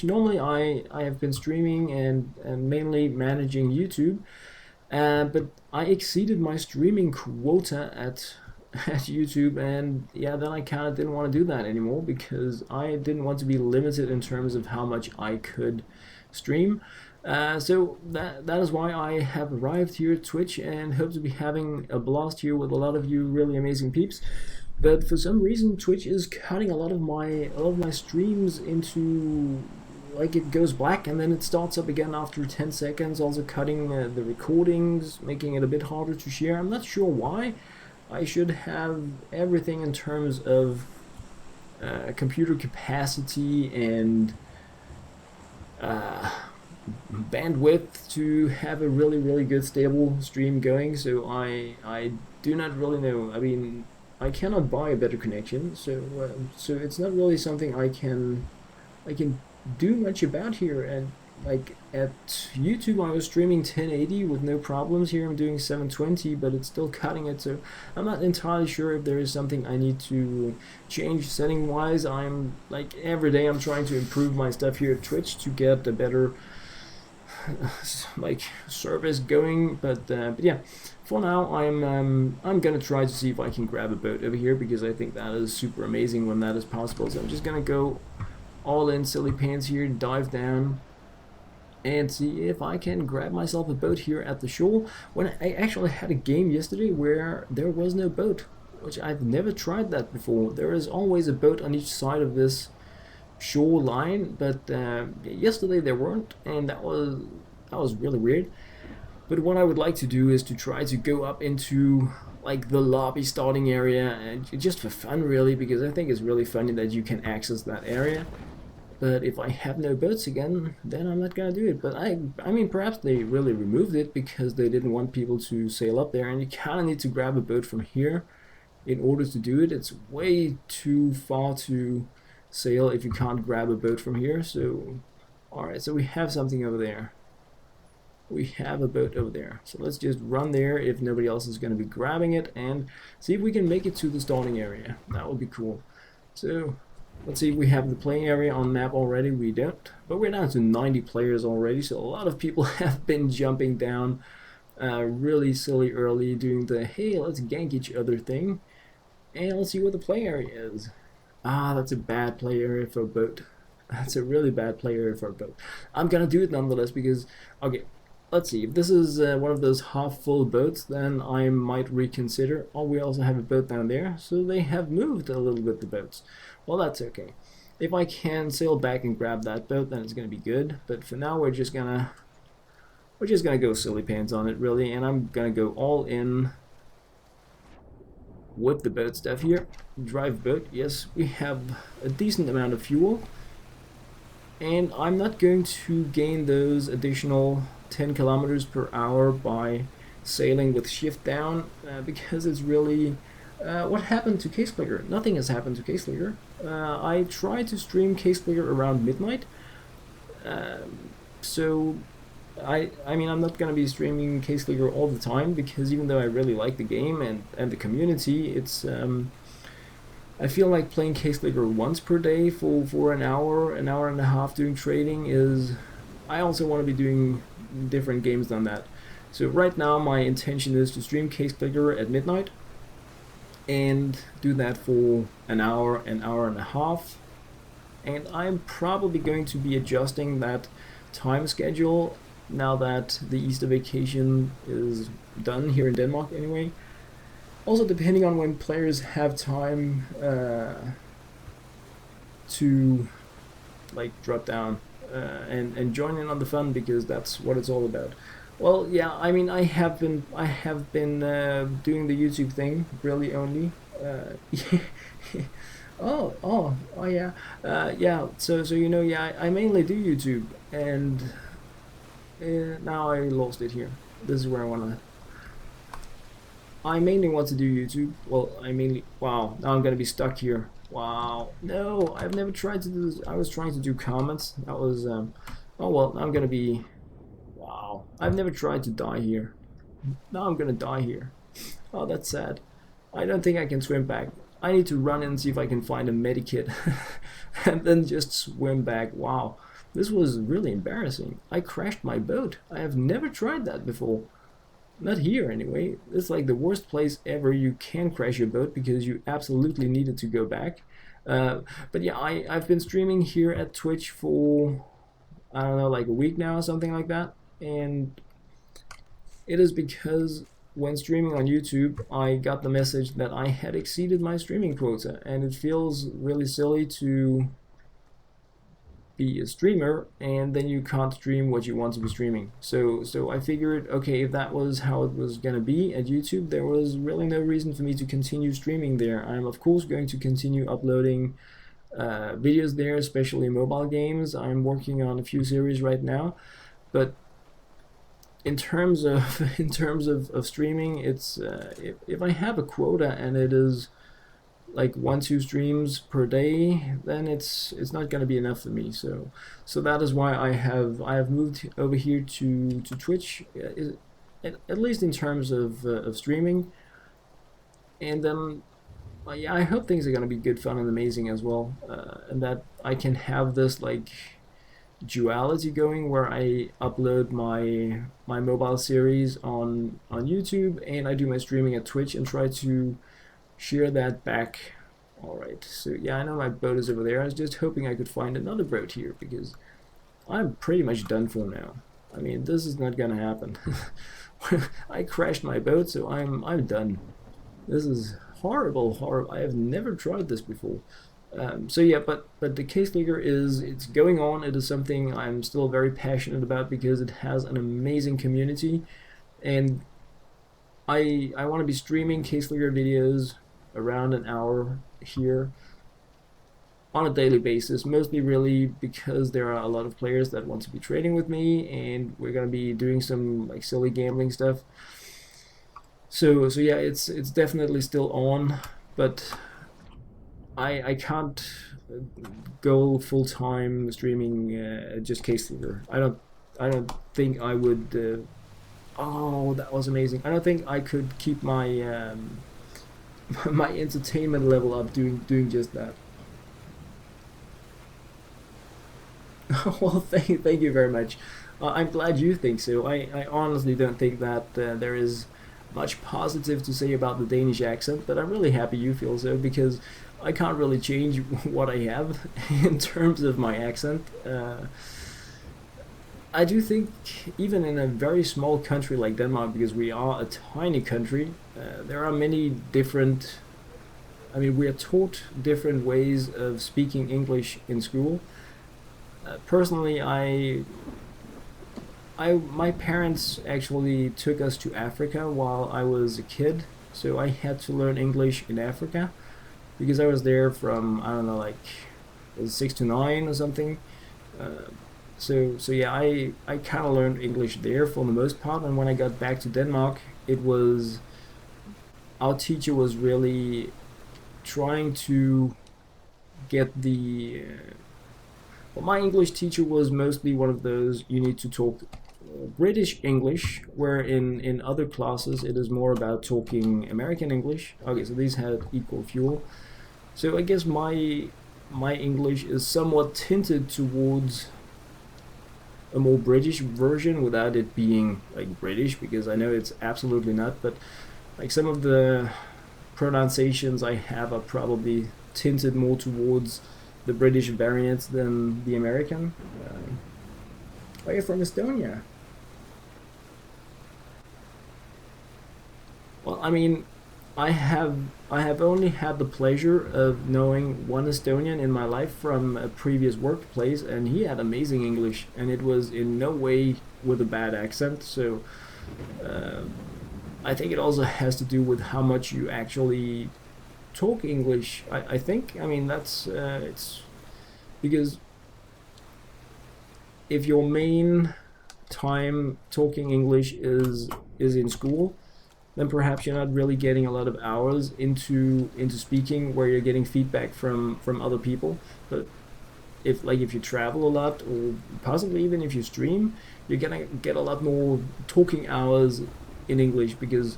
Normally, I have been streaming and mainly managing YouTube, but I exceeded my streaming quota at YouTube, and yeah, then I kind of didn't want to do that anymore because I didn't want to be limited in terms of how much I could stream. So that is why I have arrived here at Twitch and hope to be having a blast here with a lot of you really amazing peeps. But for some reason, Twitch is cutting a lot of my streams into, like, it goes black and then it starts up again after 10 seconds, also cutting the recordings, making it a bit harder to share. I'm not sure why. I should have everything in terms of computer capacity and uh, bandwidth to have a really good stable stream going. So I do not really know. I mean, I cannot buy a better connection, so it's not really something I can do much about here. And like at YouTube, I was streaming 1080 with no problems. Here I'm doing 720, but it's still cutting it. So I'm not entirely sure if there is something I need to change setting wise. I'm like every day I'm trying to improve my stuff here at Twitch to get a better like service going. But yeah, for now I'm gonna try to see if I can grab a boat over here because I think that is super amazing when that is possible. So I'm just gonna go all in silly pants here, dive down, and see if I can grab myself a boat here at the shore. When I actually had a game yesterday where there was no boat, which I've never tried that before. There is always a boat on each side of this shoreline, but yesterday there weren't, and that was really weird. But what I would like to do is to try to go up into like the lobby starting area, and just for fun really, because I think it's really funny that you can access that area. But if I have no boats again, then I'm not gonna do it. But I mean, perhaps they really removed it because they didn't want people to sail up there, and you kind of need to grab a boat from here in order to do it. It's way too far to sail if you can't grab a boat from here. So, all right, so we have something over there. We have a boat over there. So let's just run there if nobody else is going to be grabbing it and see if we can make it to the starting area. That would be cool. So let's see if we have the playing area on map already. We don't, but we're down to 90 players already, so a lot of people have been jumping down really silly early, doing the hey, let's gank each other thing. And let's see what the play area is. Ah, that's a bad play area for a boat. That's a really bad play area for a boat. I'm gonna do it nonetheless because, okay, let's see. If this is one of those half-full boats, then I might reconsider. Oh, we also have a boat down there, so they have moved a little bit, the boats. Well, that's okay. If I can sail back and grab that boat, then it's gonna be good. But for now, we're just gonna go silly pants on it, really, and I'm gonna go all in with the boat stuff here. Drive boat. Yes, we have a decent amount of fuel, and I'm not going to gain those additional 10 kilometers per hour by sailing with shift down because it's really what happened to Case Clicker? Nothing has happened to Case Clicker. I tried to stream Case Clicker around midnight, so I mean, I'm not gonna be streaming Case Clicker all the time because even though I really like the game and the community, it's I feel like playing Case Clicker once per day for an hour and a half doing trading is. I also want to be doing different games than that. So right now my intention is to stream Case Clicker at midnight and do that for an hour and a half. And I'm probably going to be adjusting that time schedule now that the Easter vacation is done here in Denmark anyway. Also, depending on when players have time to like drop down and join in on the fun because that's what it's all about. Well, yeah, I mean, I have been doing the YouTube thing really only. Oh yeah, yeah. So yeah, I mainly do YouTube, and now I lost it here. This is where I mainly want to do YouTube. Well, I mainly. Wow, now I'm gonna be stuck here. Wow, no, I've never tried to do this. I was trying to do comments. That was. Oh well, now I'm gonna be. Wow, I've never tried to die here. Now I'm gonna die here. Oh, that's sad. I don't think I can swim back. I need to run and see if I can find a medikit, and then just swim back. Wow. This was really embarrassing. I crashed my boat. I have never tried that before. Not here, anyway. It's like the worst place ever you can crash your boat because you absolutely needed to go back. But yeah, I've been streaming here at Twitch for, I don't know, like a week now or something like that. And it is because when streaming on YouTube, I got the message that I had exceeded my streaming quota, and it feels really silly to be a streamer and then you can't stream what you want to be streaming. So I figured, okay, if that was how it was gonna be at YouTube, there was really no reason for me to continue streaming there. I'm of course going to continue uploading videos there, especially mobile games. I'm working on a few series right now, but in terms of in terms of streaming, it's if I have a quota and it is like 1-2 streams per day, then it's not going to be enough for me. So that is why I have moved over here to Twitch, at least in terms of streaming. And yeah, I hope things are going to be good, fun, and amazing as well, and that I can have this like duality going where I upload my mobile series on YouTube and I do my streaming at Twitch and try to share that back. Alright, so yeah, I know my boat is over there. I was just hoping I could find another boat here because I'm pretty much done for now. I mean, this is not gonna happen. I crashed my boat, so I'm done. This is horrible. I have never tried this before. So yeah, but the Case Leaguer it's going on. It is something I'm still very passionate about because it has an amazing community, and I want to be streaming Case Leaguer videos around an hour here on a daily basis, mostly really because there are a lot of players that want to be trading with me, and we're gonna be doing some like silly gambling stuff. So yeah, it's definitely still on, but I can't go full time streaming just Case Leaguer. I don't think I would. Oh, that was amazing! I don't think I could keep my my entertainment level up doing just that. Well, thank you very much. I'm glad you think so. I honestly don't think that there is much positive to say about the Danish accent, but I'm really happy you feel so because I can't really change what I have in terms of my accent. I do think even in a very small country like Denmark, because we are a tiny country, there are many different. I mean, we are taught different ways of speaking English in school. Personally, my parents actually took us to Africa while I was a kid, so I had to learn English in Africa because I was there from, I don't know, like 6 to 9 or something. So yeah, I kind of learned English there for the most part, and when I got back to Denmark, it was our teacher was really trying to get the well, my English teacher was mostly one of those you need to talk British English, where in other classes it is more about talking American English. Okay, so these had equal fuel. So I guess my English is somewhat tinted towards a more British version without it being like British, because I know it's absolutely not, but like some of the pronunciations I have are probably tinted more towards the British variant than the American. Oh, you're from Estonia. Well, I mean, I have I have only had the pleasure of knowing one Estonian in my life from a previous workplace, and he had amazing English, and it was in no way with a bad accent. So uh, I think it also has to do with how much you actually talk English. I think. I mean, that's it's because if your main time talking English is in school, then perhaps you're not really getting a lot of hours into speaking where you're getting feedback from other people. But if you travel a lot, or possibly even if you stream, you're gonna get a lot more talking hours in English because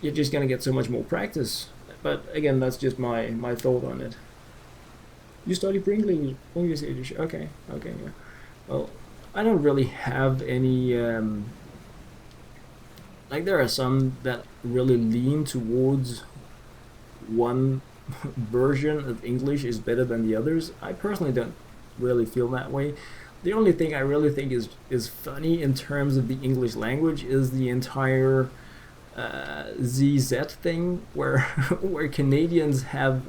you're just gonna get so much more practice. But again, that's just my thought on it. You study for English. Okay, okay, yeah. Well, I don't really have any. Like there are some that really lean towards one version of English is better than the others. I personally don't really feel that way. The only thing I really think is funny in terms of the English language is the entire ZZ thing, where where Canadians have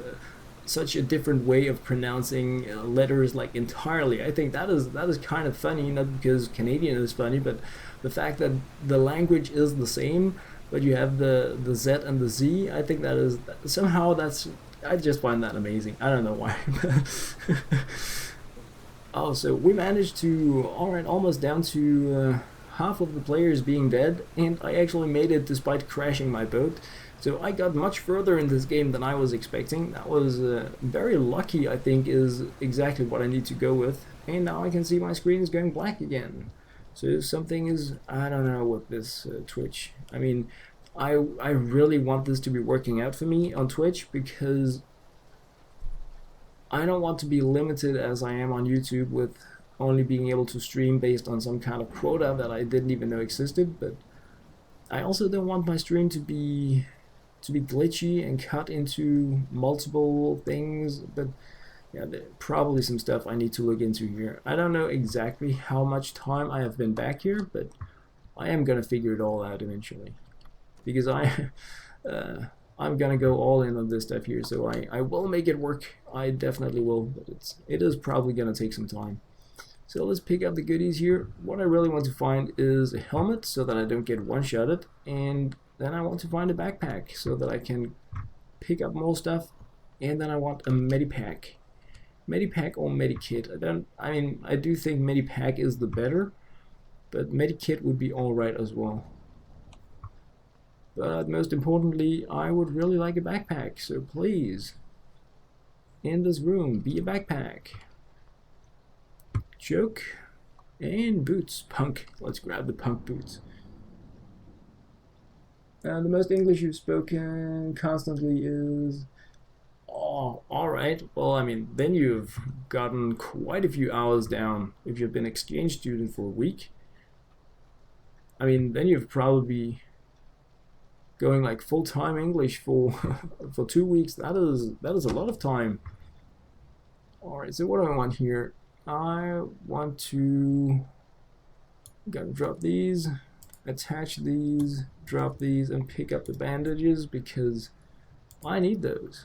such a different way of pronouncing letters like entirely. I think that is kind of funny, not because Canadian is funny, but the fact that the language is the same, but you have the Z and the Z. I think that is somehow that's. I just find that amazing. I don't know why. Oh, so we managed to, alright, almost down to half of the players being dead, and I actually made it despite crashing my boat. So I got much further in this game than I was expecting. That was very lucky, I think, is exactly what I need to go with. And now I can see my screen is going black again. So something is, I don't know, with this Twitch. I mean, I really want this to be working out for me on Twitch, because I don't want to be limited as I am on YouTube with only being able to stream based on some kind of quota that I didn't even know existed, but I also don't want my stream to be glitchy and cut into multiple things. But yeah, probably some stuff I need to look into here. I don't know exactly how much time I have been back here, but I am gonna figure it all out eventually, because I'm gonna go all in on this stuff here, so I will make it work. I definitely will, but it is probably gonna take some time. So let's pick up the goodies here. What I really want to find is a helmet so that I don't get one-shotted, and then I want to find a backpack so that I can pick up more stuff, and then I want a medipack. Medipack or medikit. I mean, I do think medipack is the better, but medikit would be alright as well. But most importantly, I would really like a backpack, so please, in this room, be a backpack. Joke, and boots. Punk. Let's grab the punk boots. The most English you've spoken constantly is... Oh, alright. Well, I mean, then you've gotten quite a few hours down if you've been exchange student for a week. I mean, then you've probably going like full-time English for for 2 weeks. That is a lot of time. All right, so what do I want here? I want to gotta drop these, attach these, drop these, and pick up the bandages because I need those.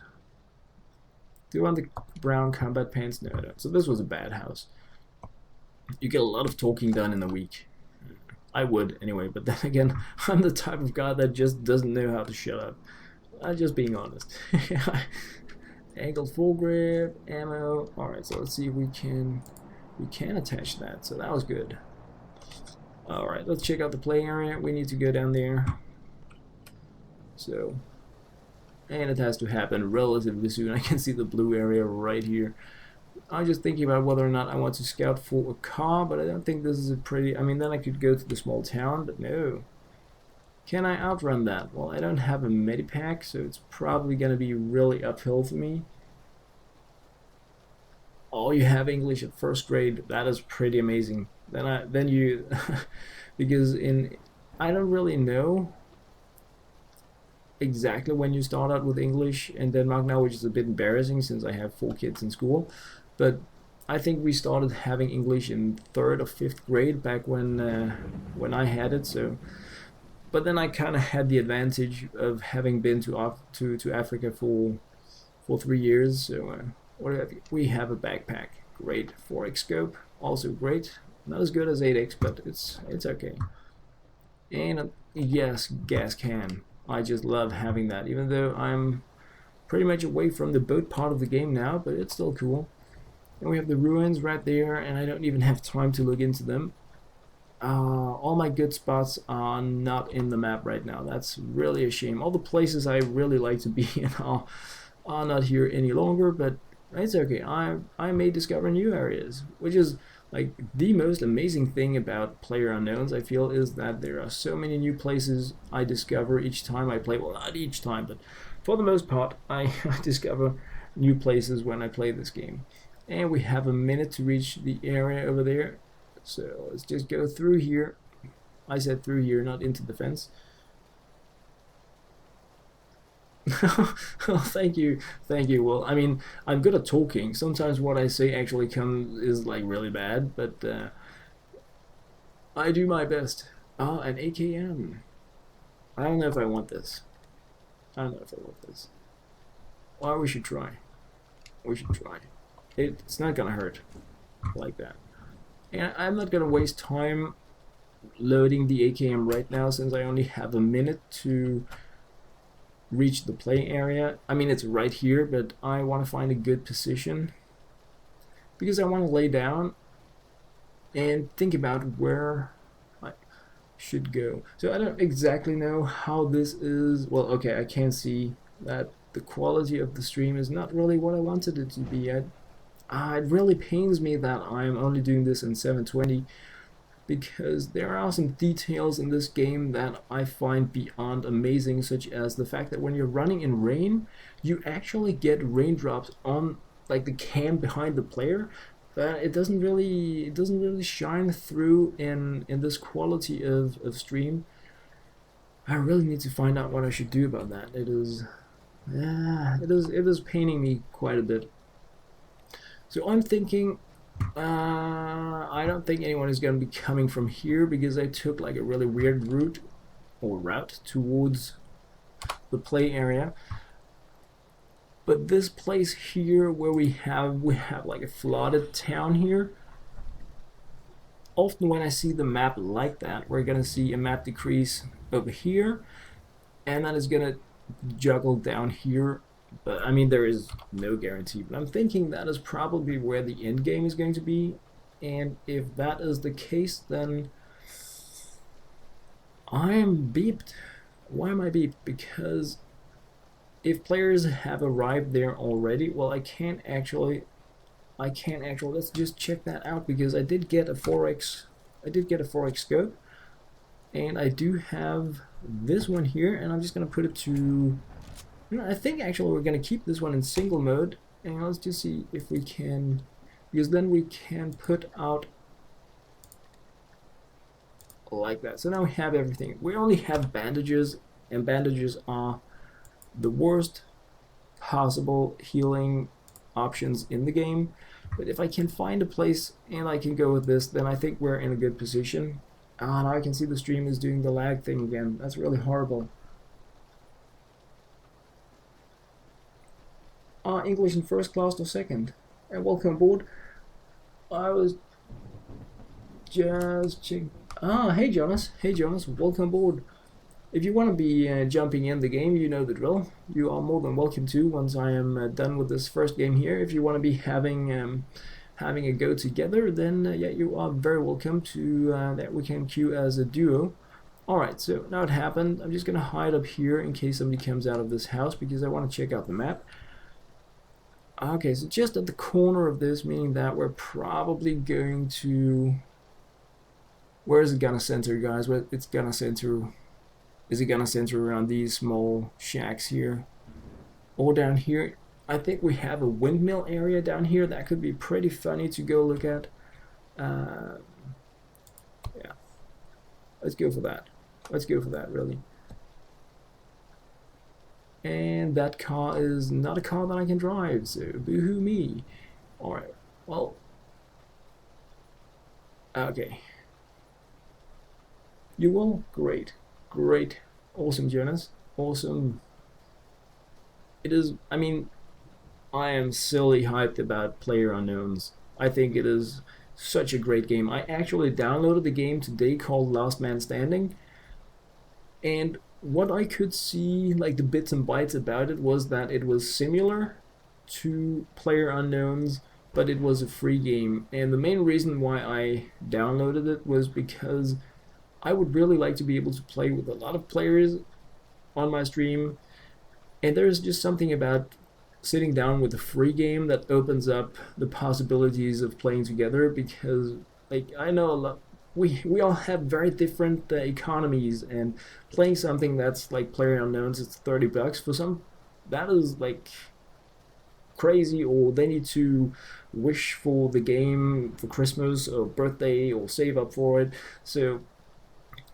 Do you want the brown combat pants? No, I don't. So this was a bad house. You get a lot of talking done in a week. I would anyway, but then again, I'm the type of guy that just doesn't know how to shut up. I'm just being honest. Angled foregrip, ammo. Alright, so let's see if we can attach that. So that was good. Alright, let's check out the play area. We need to go down there. So, and it has to happen relatively soon. I can see the blue area right here. I'm just thinking about whether or not I want to scout for a car, but I don't think this is a pretty... I mean, then I could go to the small town, but no. Can I outrun that? Well, I don't have a medipack, so it's probably going to be really uphill for me. Oh, you have English at first grade. That is pretty amazing. Then you... because I don't really know exactly when you start out with English in Denmark now, which is a bit embarrassing since I have 4 kids in school. But I think we started having English in 3rd or 5th grade back when I had it. So, but then I kind of had the advantage of having been to Africa for 3 years. So what do we have? We have a backpack. Great. 4x scope, also great. Not as good as 8x, but it's okay. And yes, gas can. I just love having that, even though I'm pretty much away from the boat part of the game now, but it's still cool. And we have the ruins right there, and I don't even have time to look into them. All my good spots are not in the map right now. That's really a shame. All the places I really like to be in are not here any longer, but it's okay. I may discover new areas, which is like the most amazing thing about PlayerUnknown's, I feel, is that there are so many new places I discover each time I play. Well, not each time, but for the most part, I discover new places when I play this game. And we have a minute to reach the area over there. So let's just go through here. I said through here, not into the fence. Oh, thank you, thank you. Well, I mean, I'm good at talking. Sometimes what I say actually is like really bad, but I do my best. Ah, an AKM. I don't know if I want this. I don't know if I want this. Well, we should try. We should try. It's not gonna hurt like that. And I'm not gonna waste time loading the AKM right now since I only have a minute to reach the play area. I mean, it's right here, but I want to find a good position because I want to lay down and think about where I should go. So I don't exactly know how this is. Well, okay, I can see that the quality of the stream is not really what I wanted it to be. It really pains me that I'm only doing this in 720 because there are some details in this game that I find beyond amazing, such as the fact that when you're running in rain, you actually get raindrops on like the cam behind the player. It doesn't really shine through in this quality of stream. I really need to find out what I should do about that. It is paining me quite a bit. So I'm thinking I don't think anyone is going to be coming from here because I took like a really weird route towards the play area. But this place here where we have like a flooded town here, often when I see the map like that, we're going to see a map decrease over here and then it's going to juggle down here. But I mean, there is no guarantee, but I'm thinking that is probably where the end game is going to be, and if that is the case, then I'm beeped. Why am I beeped? Because if players have arrived there already, well, I can't actually, let's just check that out, because I did get a 4x scope, and I do have this one here, and I'm just going to put it to, I think actually we're going to keep this one in single mode, and let's just see if we can, because then we can put out like that. So now we have everything. We only have bandages, and bandages are the worst possible healing options in the game. But if I can find a place and I can go with this, then I think we're in a good position. Ah, now I can see the stream is doing the lag thing again. That's really horrible. English in first class or second. And welcome aboard. I was just checking. Hey Jonas. Hey Jonas, welcome aboard. If you want to be jumping in the game, you know the drill. You are more than welcome to once I am done with this first game here. If you want to be having a go together, then yeah, you are very welcome to that. We can queue as a duo. Alright, so now it happened. I'm just going to hide up here in case somebody comes out of this house because I want to check out the map. Okay, so just at the corner of this, meaning that we're probably going to... Where is it gonna center, guys? It's gonna center... Is it gonna center around these small shacks here? Or down here? I think we have a windmill area down here that could be pretty funny to go look at. Yeah. Let's go for that. Let's go for that, really. And that car is not a car that I can drive, so boo-hoo me. Alright, well... Okay. You will? Great. Great. Awesome, Jonas. Awesome. It is... I mean, I am silly hyped about PlayerUnknown's. I think it is such a great game. I actually downloaded the game today called Last Man Standing, and what I could see, like the bits and bytes about it, was that it was similar to PlayerUnknown's, but it was a free game. And the main reason why I downloaded it was because I would really like to be able to play with a lot of players on my stream, and there's just something about sitting down with a free game that opens up the possibilities of playing together, because like I know a lot, we all have very different economies, and playing something that's like PlayerUnknown's, it's $30 for some, that is like crazy, or they need to wish for the game for Christmas or birthday or save up for it. So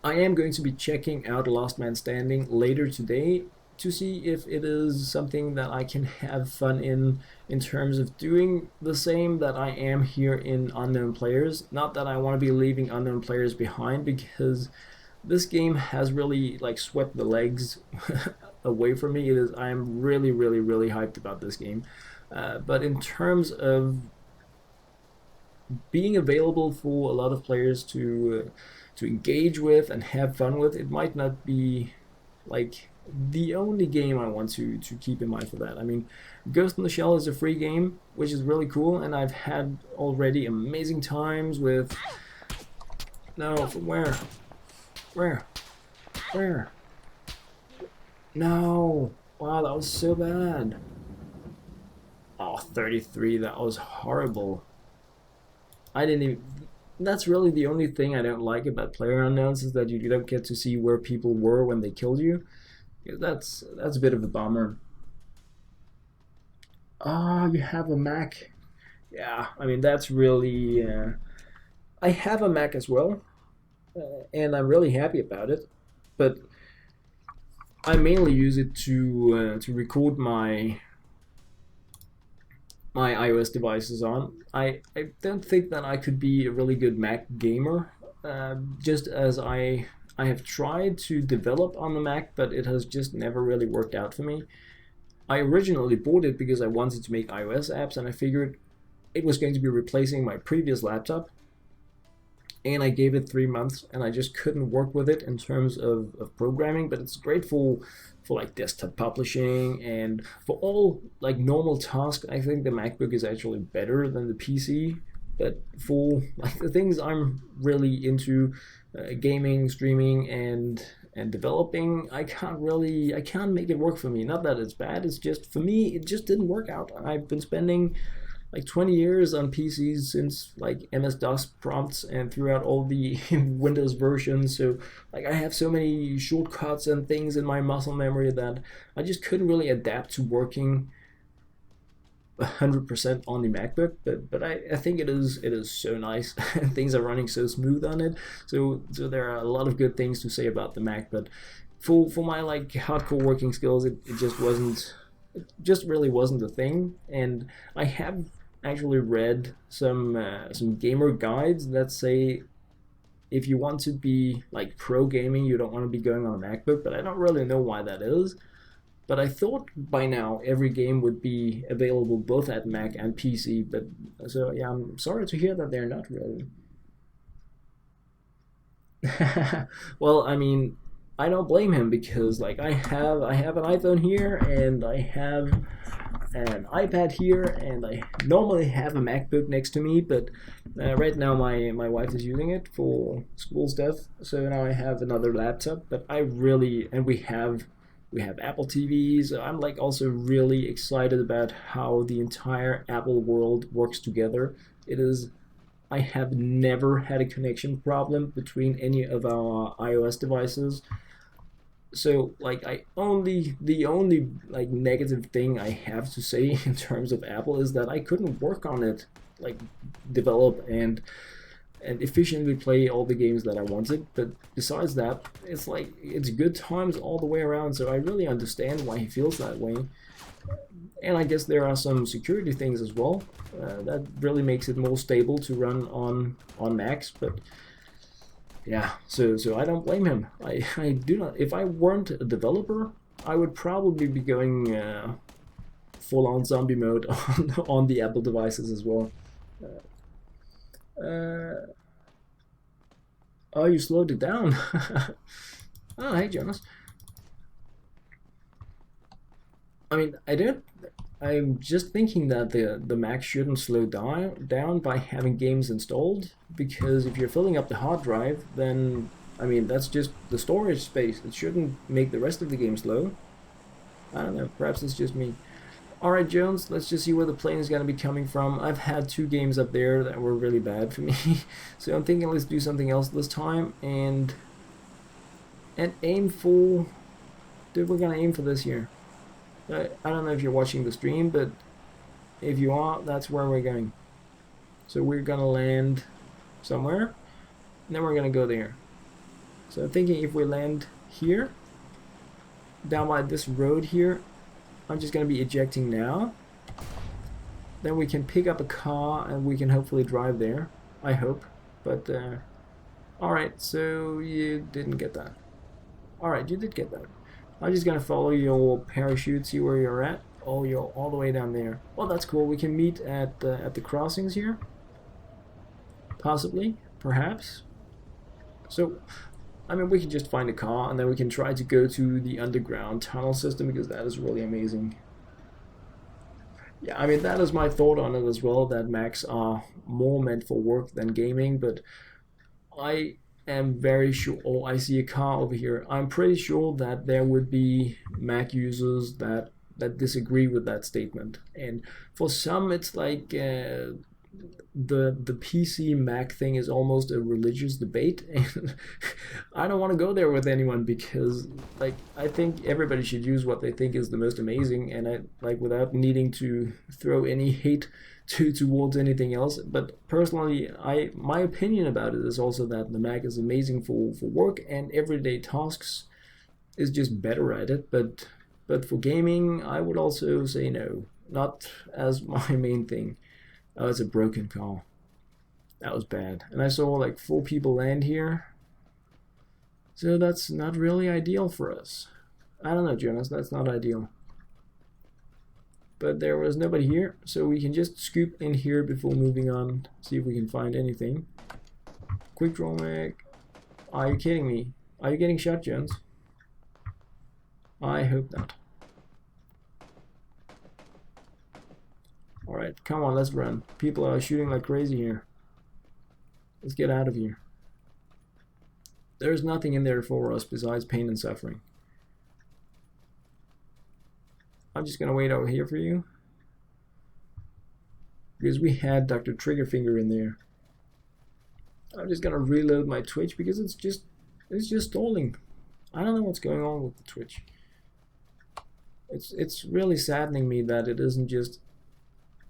I am going to be checking out Last Man Standing later today to see if it is something that I can have fun in terms of doing the same that I am here in Unknown Players. Not that I want to be leaving Unknown Players behind, because this game has really like swept the legs away from me. It is, I am really, really, really hyped about this game. But in terms of being available for a lot of players to engage with and have fun with, it might not be like the only game I want to keep in mind for that. I mean, Ghost in the Shell is a free game, which is really cool, and I've had already amazing times with... No, from where? Where? Where? No! Wow, that was so bad. Oh, 33, that was horrible. I didn't even... That's really the only thing I don't like about PlayerUnknown's, is that you don't get to see where people were when they killed you. That's a bit of a bummer. Ah, you have a Mac. Yeah, I mean, that's really... I have a Mac as well, and I'm really happy about it, but I mainly use it to record my iOS devices on. I don't think that I could be a really good Mac gamer, just as I have tried to develop on the Mac, but it has just never really worked out for me. I originally bought it because I wanted to make iOS apps, and I figured it was going to be replacing my previous laptop, and I gave it 3 months, and I just couldn't work with it in terms of programming. But it's great for like desktop publishing, and for all like normal tasks, I think the MacBook is actually better than the PC. But for like the things I'm really into, gaming, streaming, and developing, I can't make it work for me. Not that it's bad, it's just for me it just didn't work out. I've been spending like 20 years on PCs since like MS-DOS prompts and throughout all the Windows versions. So like I have so many shortcuts and things in my muscle memory that I just couldn't really adapt to working 100% on the MacBook. But I think it is so nice. Things are running so smooth on it. So there are a lot of good things to say about the Mac. But for my like hardcore working skills, it just really wasn't a thing. And I have actually read some gamer guides that say if you want to be like pro gaming, you don't want to be going on a MacBook, but I don't really know why that is. But I thought by now every game would be available both at Mac and PC. But so yeah, I'm sorry to hear that they're not really. Well, I mean, I don't blame him, because like I have an iPhone here, and I have an iPad here, and I normally have a MacBook next to me, but right now my wife is using it for school stuff, so now I have another laptop. But I really, and we have Apple TVs. I'm like also really excited about how the entire Apple world works together. It is, I have never had a connection problem between any of our iOS devices. So like the only like negative thing I have to say in terms of Apple is that I couldn't work on it, like develop and efficiently play all the games that I wanted. But besides that, it's like it's good times all the way around. So I really understand why he feels that way. And I guess there are some security things as well that really makes it more stable to run on Macs. But yeah, so I don't blame him. I do not. If I weren't a developer, I would probably be going full-on zombie mode on the Apple devices as well. Oh, you slowed it down. Oh, hey, Jonas. I mean, I'm just thinking that the Mac shouldn't slow down by having games installed, because if you're filling up the hard drive, then I mean that's just the storage space. It shouldn't make the rest of the game slow. I don't know. Perhaps it's just me. Alright, Jones, let's just see where the plane is going to be coming from. I've had 2 games up there that were really bad for me, so I'm thinking let's do something else this time and aim for... Dude, we're going to aim for this here. I don't know if you're watching the stream, but If you are, that's where we're going. So we're gonna land somewhere, and then we're gonna go there. So I'm thinking if we land here, down by this road here, I'm just gonna be ejecting now. Then we can pick up a car and we can hopefully drive there. I hope. But alright, so you didn't get that. Alright, you did get that. I'm just gonna follow your parachute, see where you're at. Oh, you're all the way down there. Well, that's cool. We can meet at the crossings here. Possibly, perhaps. So, I mean, we can just find a car and then we can try to go to the underground tunnel system because that is really amazing. Yeah, I mean, that is my thought on it as well, that Macs are more meant for work than gaming, but I am very sure, oh, I see a car over here. I'm pretty sure that there would be Mac users that disagree with that statement. And for some, it's like the PC Mac thing is almost a religious debate, and I don't want to go there with anyone because like I think everybody should use what they think is the most amazing, and I like without needing to throw any hate towards anything else. But personally, my opinion about it is also that the Mac is amazing for work and everyday tasks, is just better at it. But for gaming, I would also say no, not as my main thing. Oh, it's a broken car. That was bad. And I saw like 4 people land here. So that's not really ideal for us. I don't know, Jonas, that's not ideal. But there was nobody here, so we can just scoop in here before moving on, see if we can find anything. Quick draw mag. Are you kidding me? Are you getting shot, Jones? I hope not. Alright, come on, let's run. People are shooting like crazy here. Let's get out of here. There's nothing in there for us besides pain and suffering. I'm just gonna wait over here for you. Because we had Dr. Triggerfinger in there. I'm just gonna reload my Twitch because it's just stalling. I don't know what's going on with the Twitch. It's really saddening me that it isn't just,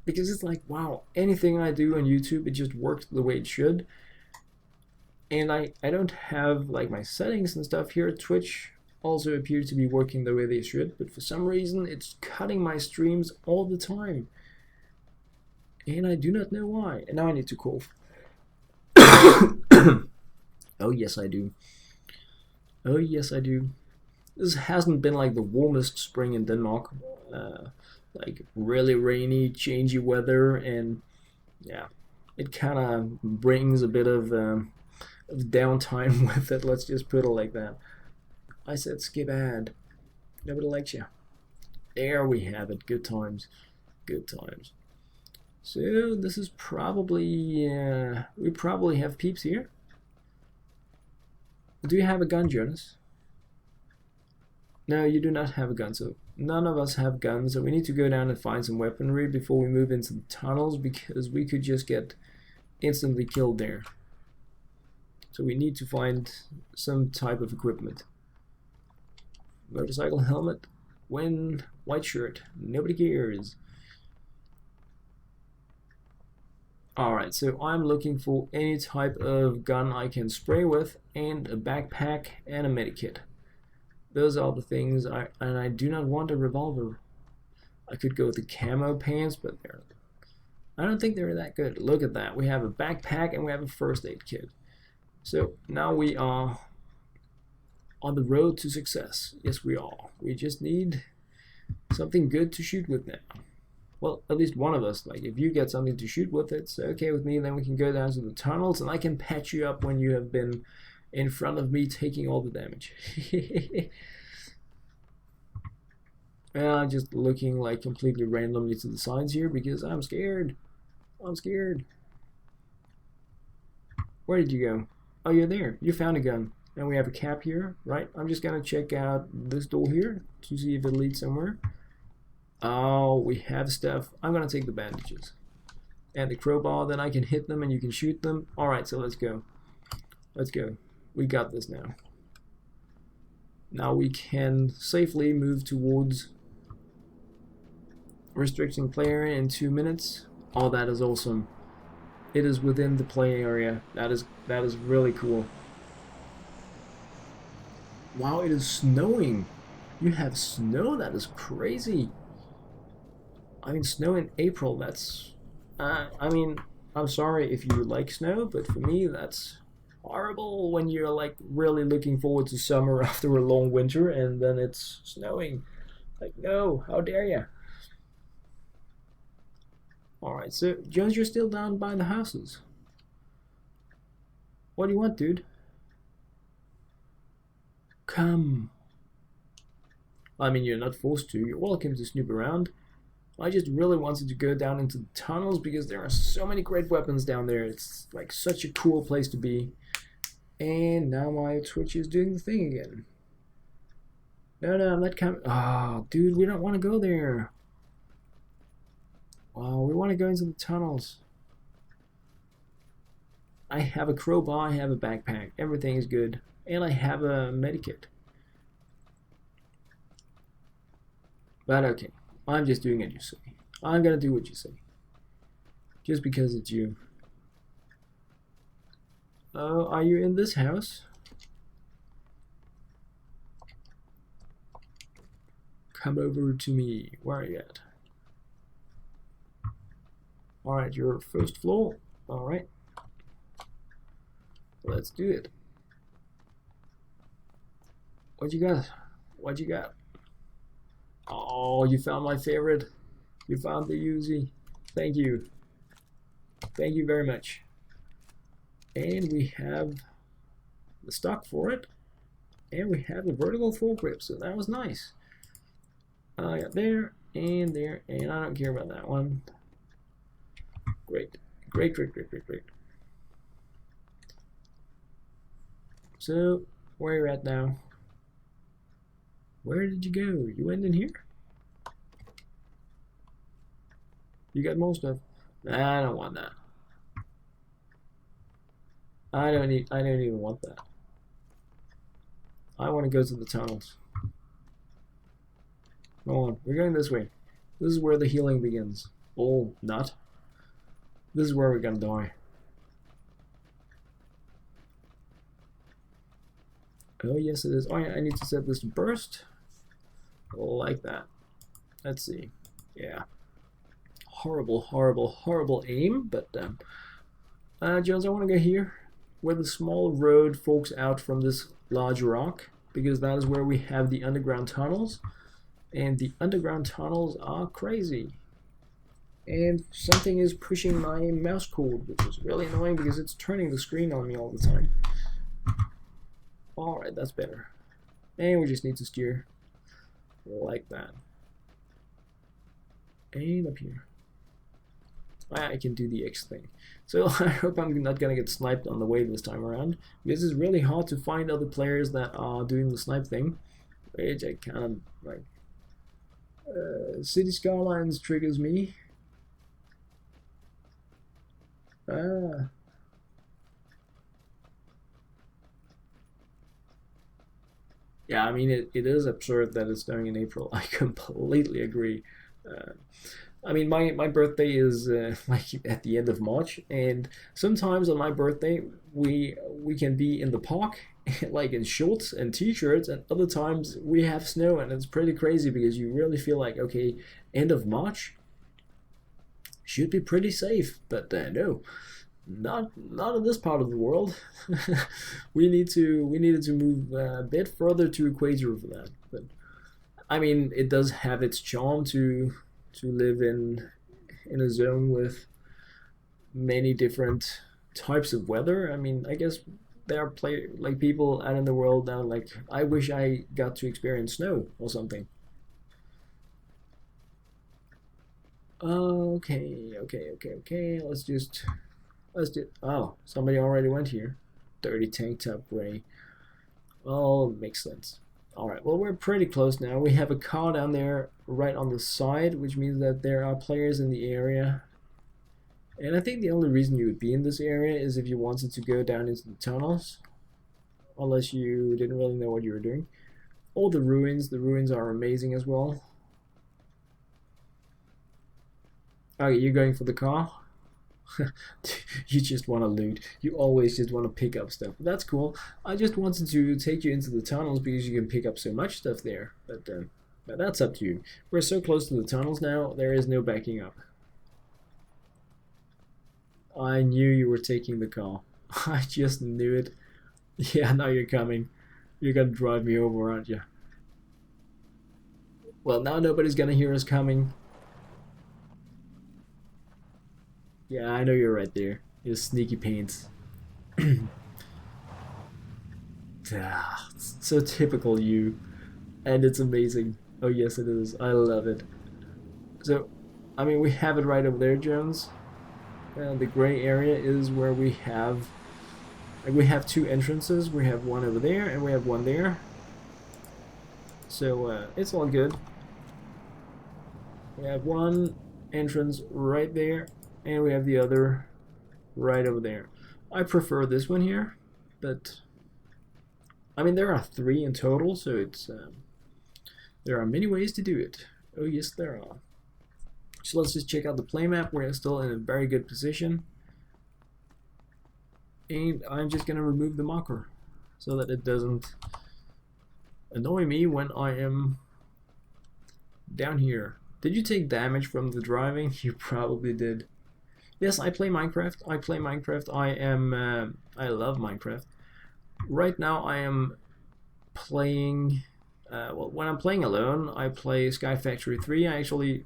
because it's like, wow, anything I do on YouTube, it just works the way it should. And I don't have like my settings and stuff here. Twitch also appear to be working the way they should, but for some reason it's cutting my streams all the time. And I do not know why. And now I need to cough. Oh yes I do. Oh yes I do. This hasn't been like the warmest spring in Denmark. Like really rainy, changey weather, and yeah, it kind of brings a bit of downtime with it. Let's just put it like that. I said skip ad. Nobody likes you. There we have it. Good times. Good times. So this is probably we probably have peeps here. Do you have a gun, Jonas? No, you do not have a gun, so none of us have guns, so we need to go down and find some weaponry before we move into the tunnels, because we could just get instantly killed there. So we need to find some type of equipment. Motorcycle helmet, wind, white shirt, nobody cares. Alright, so I'm looking for any type of gun I can spray with, and a backpack and a medikit. Those are the things, and I do not want a revolver. I could go with the camo pants, but I don't think they're that good. Look at that. We have a backpack and we have a first aid kit. So now we are on the road to success. Yes, we are. We just need something good to shoot with now. Well, at least one of us. Like, if you get something to shoot with, it's okay with me. Then we can go down to the tunnels and I can patch you up when you have been in front of me taking all the damage. I'm just looking like completely randomly to the sides here because I'm scared. I'm scared. Where did you go? Oh, you're there. You found a gun. And we have a cap here, right? I'm just gonna check out this door here to see if it leads somewhere. Oh, we have stuff. I'm gonna take the bandages and the crowbar, then I can hit them and you can shoot them. Alright, so let's go. Let's go. We got this now. Now we can safely move towards Restricting player in 2 minutes. Oh, that is awesome. It is within the play area. That is really cool. Wow, it is snowing. You have snow? That is crazy. I mean, snow in April, that's... I mean, I'm sorry if you like snow, but for me, that's horrible when you're like really looking forward to summer after a long winter and then it's snowing. Like, no, how dare you? Alright, so, Jones, you're still down by the houses. What do you want, dude? Come. I mean, you're not forced to. You're welcome to snoop around. I just really wanted to go down into the tunnels because there are so many great weapons down there. It's like such a cool place to be. And now my Twitch is doing the thing again. No, I'm not coming. Oh, dude, we don't want to go there. Wow, we want to go into the tunnels. I have a crowbar, I have a backpack. Everything is good. And I have a medikit. But okay, I'm just doing as you say. I'm gonna do what you say. Just because it's you. Oh, are you in this house? Come over to me. Where are you at? Alright, your first floor. Alright. Let's do it. What you got? What you got? Oh, you found my favorite. You found the Uzi. Thank you. Thank you very much. And we have the stock for it. And we have the vertical foregrip, so that was nice. I got there, and I don't care about that one. Great. Great. So, where are you at now? Where did you go? You went in here? You got more stuff. I don't want that. I don't even want that. I want to go to the tunnels. Come on, we're going this way. This is where the healing begins. Oh, not. This is where we're gonna die. Oh yes it is. Oh yeah, I need to set this to burst. Like that. Let's see. Yeah. Horrible aim, but Jones, I want to go here where the small road forks out from this large rock, because that is where we have the underground tunnels, and the underground tunnels are crazy. And something is pushing my mouse cord, which is really annoying because it's turning the screen on me all the time. Alright, that's better. And we just need to steer like that. And up here. I can do the X thing. So I hope I'm not gonna get sniped on the way this time around, because it's really hard to find other players that are doing the snipe thing, which I kind of like. City Skylines triggers me. Yeah, I mean, it is absurd that it's starting in April. I completely agree. I mean, my birthday is like at the end of March, and sometimes on my birthday we can be in the park, like in shorts and t-shirts, and other times we have snow, and it's pretty crazy because you really feel like, okay, end of March should be pretty safe, but no. Not in this part of the world. We needed to move a bit further to equator for that. But I mean, it does have its charm to live in a zone with many different types of weather. I mean, I guess there are people out in the world now like, I wish I got to experience snow or something. Okay. Let's do. Oh, somebody already went here. Dirty tank top gray. Well, makes sense. Alright, well, we're pretty close now. We have a car down there right on the side, which means that there are players in the area. And I think the only reason you would be in this area is if you wanted to go down into the tunnels. Unless you didn't really know what you were doing. All the ruins are amazing as well. Oh, you're going for the car? You just want to loot. You always just want to pick up stuff. That's cool. I just wanted to take you into the tunnels because you can pick up so much stuff there. But that's up to you. We're so close to the tunnels now, there is no backing up. I knew you were taking the car. I just knew it. Yeah, now you're coming. You're gonna drive me over, aren't you? Well, now nobody's gonna hear us coming. Yeah, I know you're right there. You sneaky paints. Ah, so typical you. And it's amazing. Oh yes, it is. I love it. So, I mean, we have it right over there, Jones. The gray area is where we have two entrances. We have one over there, and we have one there. So it's all good. We have one entrance right there, and we have the other right over there. I prefer this one here, but I mean there are three in total, so it's there are many ways to do it. Oh yes, there are. So let's just check out the play map. We're still in a very good position. And I'm just going to remove the marker so that it doesn't annoy me when I am down here. Did you take damage from the driving? You probably did. Yes, I play Minecraft. I love Minecraft. Right now I am playing, well, when I'm playing alone, I play Sky Factory 3.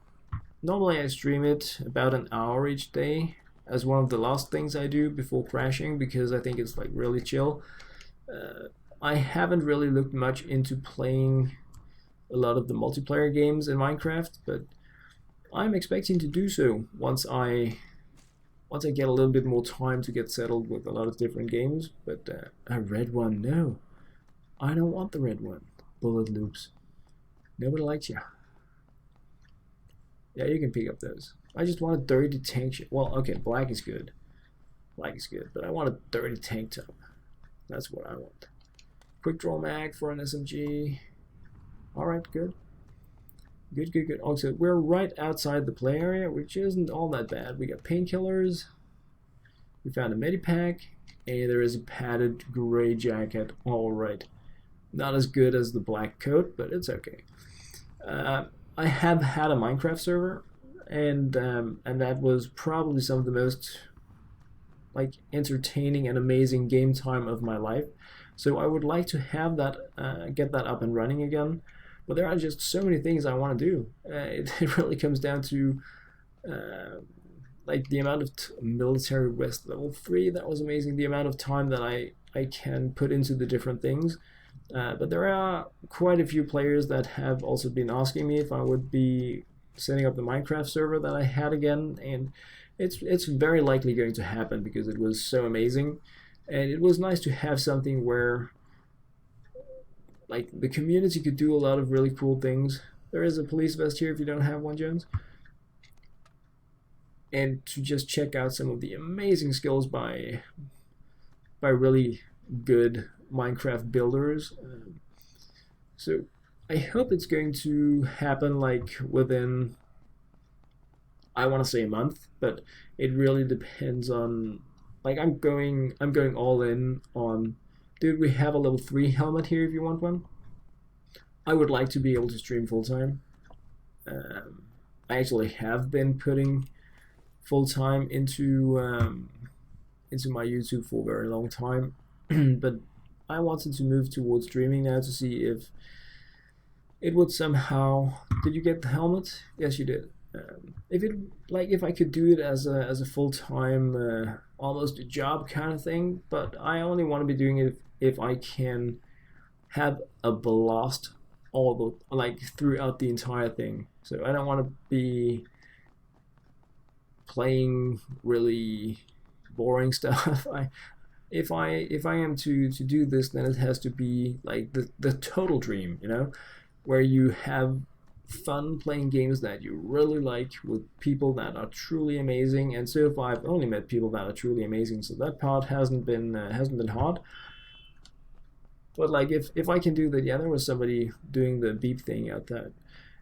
Normally I stream it about an hour each day as one of the last things I do before crashing because I think it's like really chill. I haven't really looked much into playing a lot of the multiplayer games in Minecraft, but I'm expecting to do so once I get a little bit more time to get settled with a lot of different games. But a red one, no. I don't want the red one. Bullet loops. Nobody likes you. Yeah, you can pick up those. I just want a dirty tank ship. Well, okay, black is good. Black is good, but I want a dirty tank top. That's what I want. Quick draw mag for an SMG. Alright, good. Good. Also, we're right outside the play area, which isn't all that bad. We got painkillers. We found a medipack. And there is a padded gray jacket. Alright. Not as good as the black coat, but it's okay. I have had a Minecraft server, and that was probably some of the most like entertaining and amazing game time of my life. So I would like to have that, get that up and running again. But there are just so many things I want to do. It really comes down to like the amount of military West level 3. That was amazing. The amount of time that I can put into the different things. But there are quite a few players that have also been asking me if I would be setting up the Minecraft server that I had again, and it's very likely going to happen because it was so amazing, and it was nice to have something where like the community could do a lot of really cool things. There is a police vest here if you don't have one, Jones. And to just check out some of the amazing skills by really good Minecraft builders. So I hope it's going to happen like within, I want to say a month, but it really depends on, like I'm going all in on, dude, we have a level 3 helmet here if you want one. I would like to be able to stream full time. I actually have been putting full time into my YouTube for a very long time, but I wanted to move towards streaming now to see if it would somehow. Did you get the helmet? Yes, you did. If I could do it as a full time, almost a job kind of thing, but I only want to be doing it if I can have a blast throughout the entire thing. So I don't want to be playing really boring stuff. If I am to do this, then it has to be like the total dream, where you have fun playing games that you really like with people that are truly amazing. And so far, I've only met people that are truly amazing, so that part hasn't been hard. But like if I can do that, yeah, there was somebody doing the beep thing outside.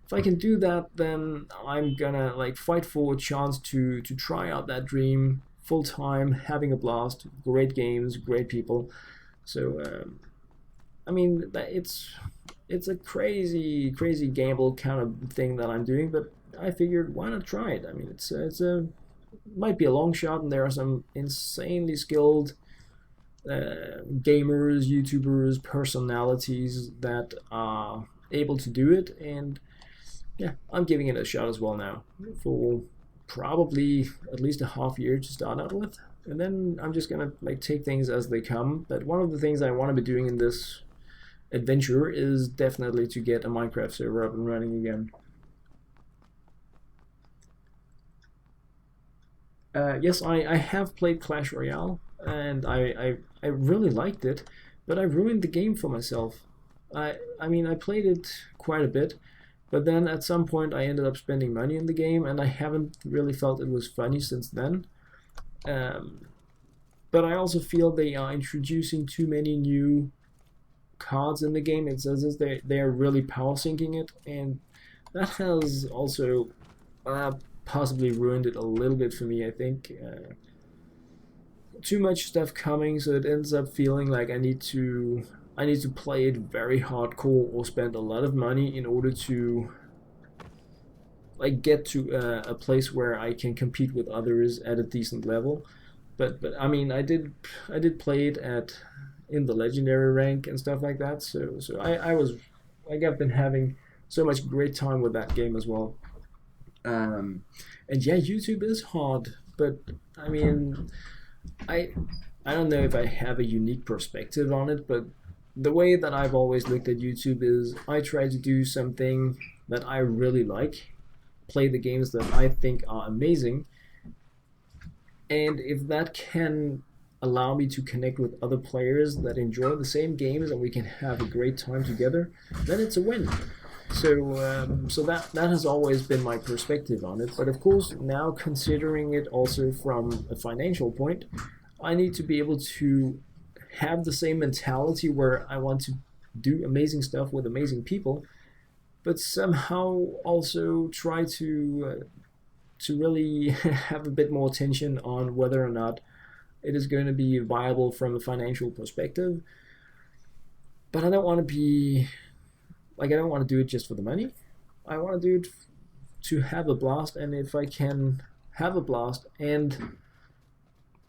if I can do that, then I'm gonna like fight for a chance to try out that dream full time, having a blast, great games, great people. So I mean, it's a crazy gamble kind of thing that I'm doing, but I figured why not try it? I mean, it's a might be a long shot, and there are some insanely skilled gamers, YouTubers, personalities that are able to do it, and yeah, I'm giving it a shot as well now for probably at least a half year to start out with, and then I'm just gonna like take things as they come. But one of the things I want to be doing in this adventure is definitely to get a Minecraft server up and running again. Yes, I have played Clash Royale, and I really liked it, but I ruined the game for myself. I mean, I played it quite a bit, but then at some point I ended up spending money in the game, and I haven't really felt it was funny since then. Um, but I also feel they are introducing too many new cards in the game. It says they are really power sinking it, and that has also possibly ruined it a little bit for me. I think too much stuff coming, so it ends up feeling like I need to play it very hardcore or spend a lot of money in order to like get to a place where I can compete with others at a decent level. But I mean, I did play it at in the legendary rank and stuff like that. So I was like I've been having so much great time with that game as well. Um, and yeah, YouTube is hard, but I mean, I I don't know if I have a unique perspective on it, but the way that I've always looked at YouTube is I try to do something that I really like, play the games that I think are amazing, and if that can allow me to connect with other players that enjoy the same games and we can have a great time together, then it's a win. So that has always been my perspective on it. But of course, now considering it also from a financial point, I need to be able to have the same mentality where I want to do amazing stuff with amazing people, but somehow also try to really have a bit more attention on whether or not it is going to be viable from a financial perspective. But I don't want to be like I don't want to do it just for the money. I want to do it to have a blast, and if I can have a blast and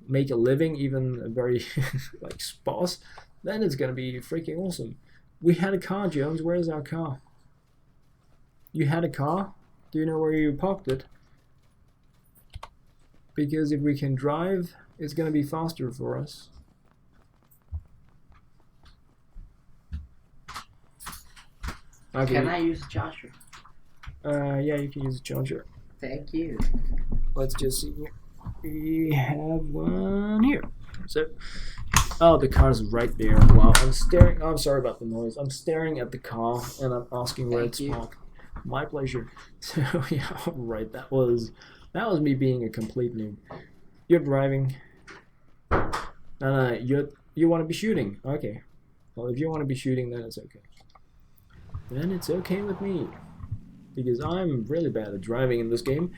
make a living, even a very like sparse, then it's gonna be freaking awesome. We had a car, Jones. Where is our car? You had a car? Do you know where you parked it? Because if we can drive, it's gonna be faster for us. Okay. Can I use a charger? Yeah, you can use a charger. Thank you. Let's just see here. We have one here. So, oh, the car's right there. Wow, I'm staring. I'm sorry about the noise. I'm staring at the car and I'm asking where it's parked. My pleasure. So yeah, right. That was me being a complete noob. You're driving. No, you want to be shooting. Okay. Well, if you want to be shooting, then it's okay. Then it's okay with me, because I'm really bad at driving in this game.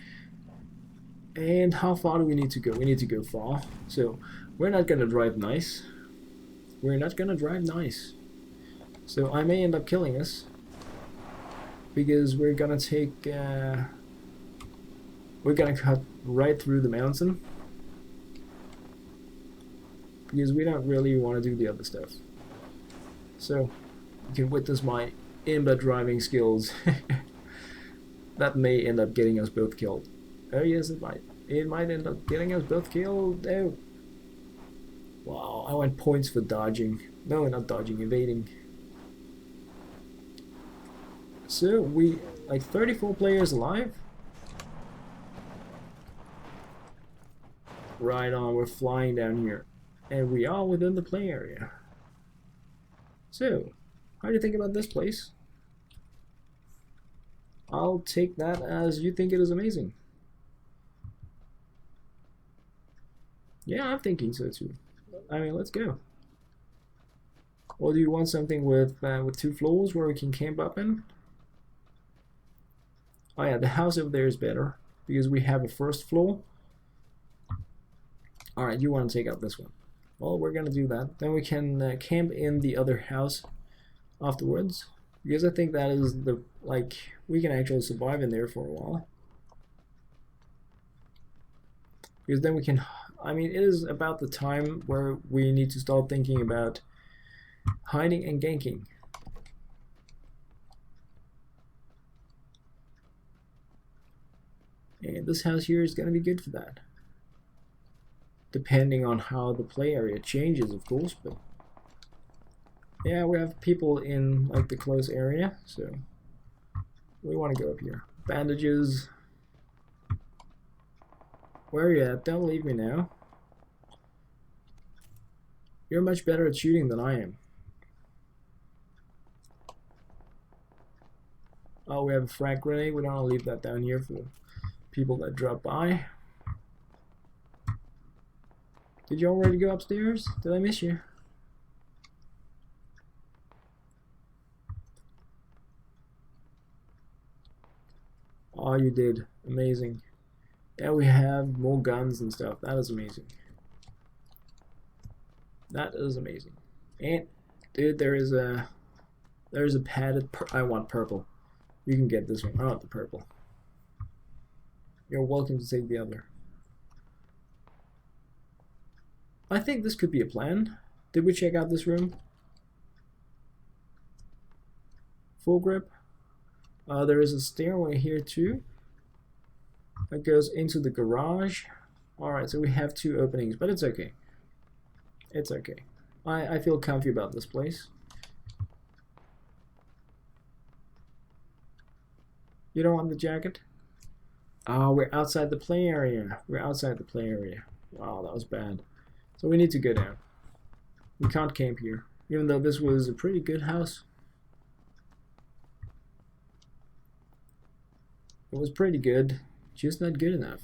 And how far do we need to go? We need to go far. So we're not gonna drive nice. We're not gonna drive nice. So I may end up killing us, because we're gonna cut right through the mountain, because we don't really want to do the other stuff. So you can witness my imba driving skills. That may end up getting us both killed. Oh yes, it might. It might end up getting us both killed. Oh. Wow, I want points for dodging. No, not dodging, evading. So we like 34 players alive. Right on, we're flying down here. And we are within the play area. So, how do you think about this place? I'll take that as you think it is amazing. Yeah, I'm thinking so too. I mean, let's go. Or do you want something with 2 floors where we can camp up in? Oh yeah, the house over there is better because we have a first floor. Alright, you want to take out this one. Well, we're gonna do that. Then we can camp in the other house afterwards, because I think that is the, like, we can actually survive in there for a while. Because then we can, I mean, it is about the time where we need to start thinking about hiding and ganking. And this house here is gonna be good for that. Depending on how the play area changes, of course, but yeah, we have people in like the close area, so we want to go up here. Bandages. Where are you at? Don't leave me now. You're much better at shooting than I am. Oh, we have a frag grenade. We don't want to leave that down here for people that drop by. Did you already go upstairs? Did I miss you? Oh, you did. Amazing. Yeah, we have more guns and stuff. That is amazing. That is amazing. And dude, there is a padded. I want purple. You can get this one. I want the purple. You're welcome to take the other. I think this could be a plan. Did we check out this room? Full grip. There is a stairway here too that goes into the garage. Alright, so we have 2 openings, but it's okay. It's okay. I feel comfy about this place. You don't want the jacket? Oh, we're outside the play area. We're outside the play area. Wow, that was bad. So we need to go down. We can't camp here, even though this was a pretty good house. It was pretty good, just not good enough.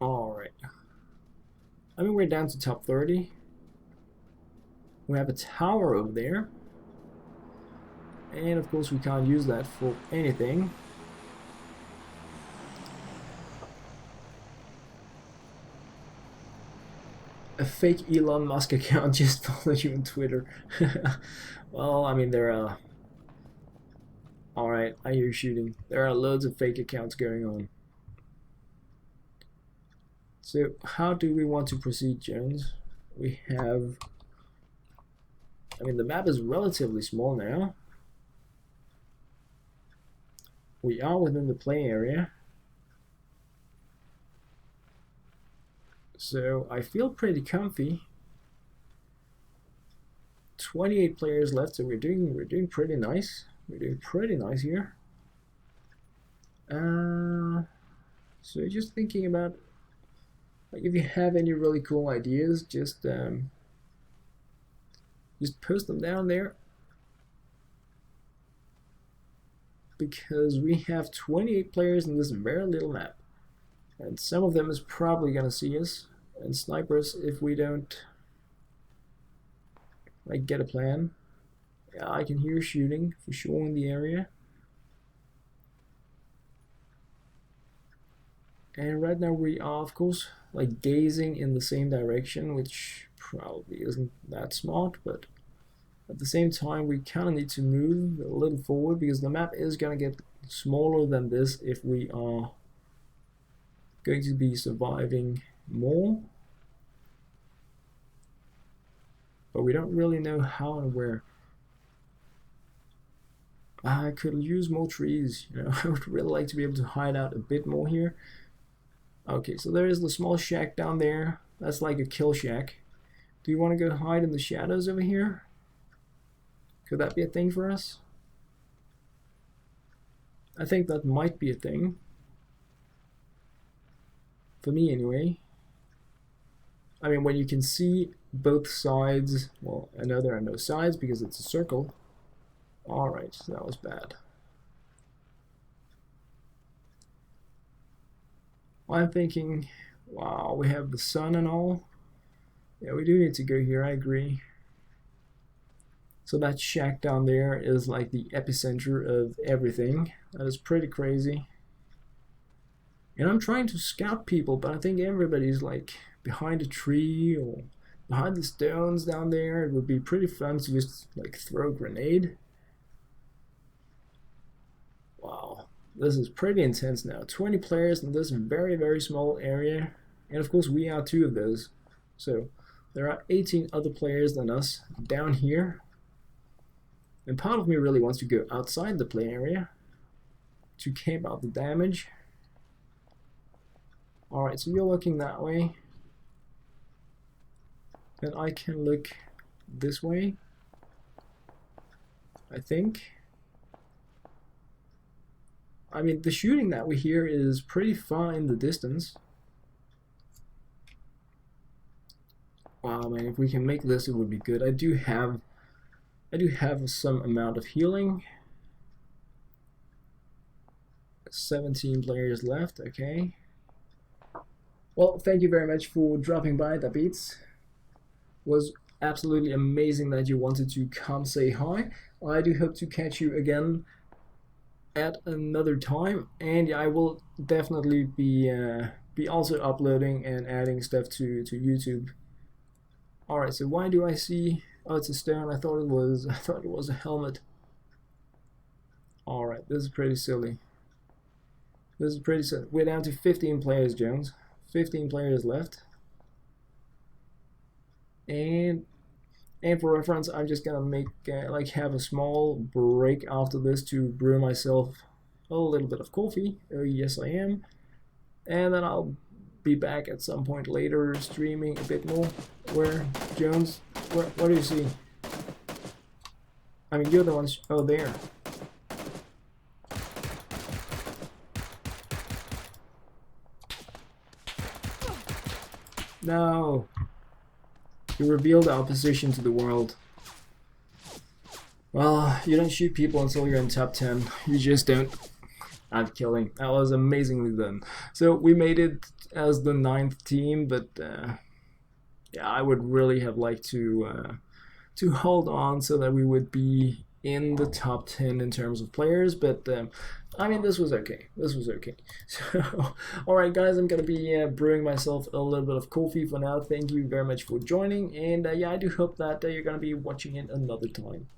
Alright. I mean, we're down to top 30. We have a tower over there. And of course we can't use that for anything. A fake Elon Musk account just followed you on Twitter. Well, I mean, there are... Alright, I hear shooting. There are loads of fake accounts going on. So, how do we want to proceed, Jones? We have... I mean, the map is relatively small now. We are within the play area. So I feel pretty comfy. 28 players left, so we're doing pretty nice. We're doing pretty nice here. So just thinking about, like, if you have any really cool ideas, just post them down there. Because we have 28 players in this very little map. And some of them is probably gonna see us and sniper us if we don't, like, get a plan. Yeah, I can hear shooting for sure in the area. And right now we are, of course, like, gazing in the same direction, which probably isn't that smart, but at the same time we kind of need to move a little forward because the map is gonna get smaller than this if we are going to be surviving more, but we don't really know how and where. I could use more trees, you know. I would really like to be able to hide out a bit more here. Okay, so there is the small shack down there. That's like a kill shack. Do you want to go hide in the shadows over here? Could that be a thing for us? I think that might be a thing. For me, anyway. I mean, when you can see both sides, well, I know there are no sides because it's a circle. Alright, that was bad. I'm thinking, wow, we have the sun and all. Yeah, we do need to go here, I agree. So that shack down there is like the epicenter of everything. That is pretty crazy. And I'm trying to scout people, but I think everybody's like behind a tree or behind the stones down there. It would be pretty fun to just like throw a grenade. Wow, this is pretty intense now. 20 players in this very, very small area. And of course we are 2 of those. So there are 18 other players than us down here. And part of me really wants to go outside the play area to camp out the damage. Alright, so you're looking that way. And I can look this way, I think. I mean, the shooting that we hear is pretty far in the distance. Wow, man, if we can make this, it would be good. I do have some amount of healing. 17 players left, okay. Well, thank you very much for dropping by, Dabeats. Was absolutely amazing that you wanted to come say hi. I do hope to catch you again at another time, and I will definitely be also uploading and adding stuff to YouTube. All right, so why do I see? Oh, it's a stone. I thought it was a helmet. All right, this is pretty silly. This is pretty silly. We're down to 15 players, Jones. 15 players left. And for reference, I'm just gonna make like have a small break after this to brew myself a little bit of coffee. Oh yes, I am. And then I'll be back at some point later streaming a bit more. Where, Jones? What do you see? I mean, you're the ones. Oh, there. No. You revealed our position to the world. Well, you don't shoot people until you're in top 10. You just don't. I'm killing. That was amazingly done. So we made it as the 9th team, but yeah, I would really have liked to hold on so that we would be in the top 10 in terms of players, but I mean, this was okay. This was okay. So, alright guys, I'm going to be brewing myself a little bit of coffee for now. Thank you very much for joining, and yeah, I do hope that you're going to be watching it another time.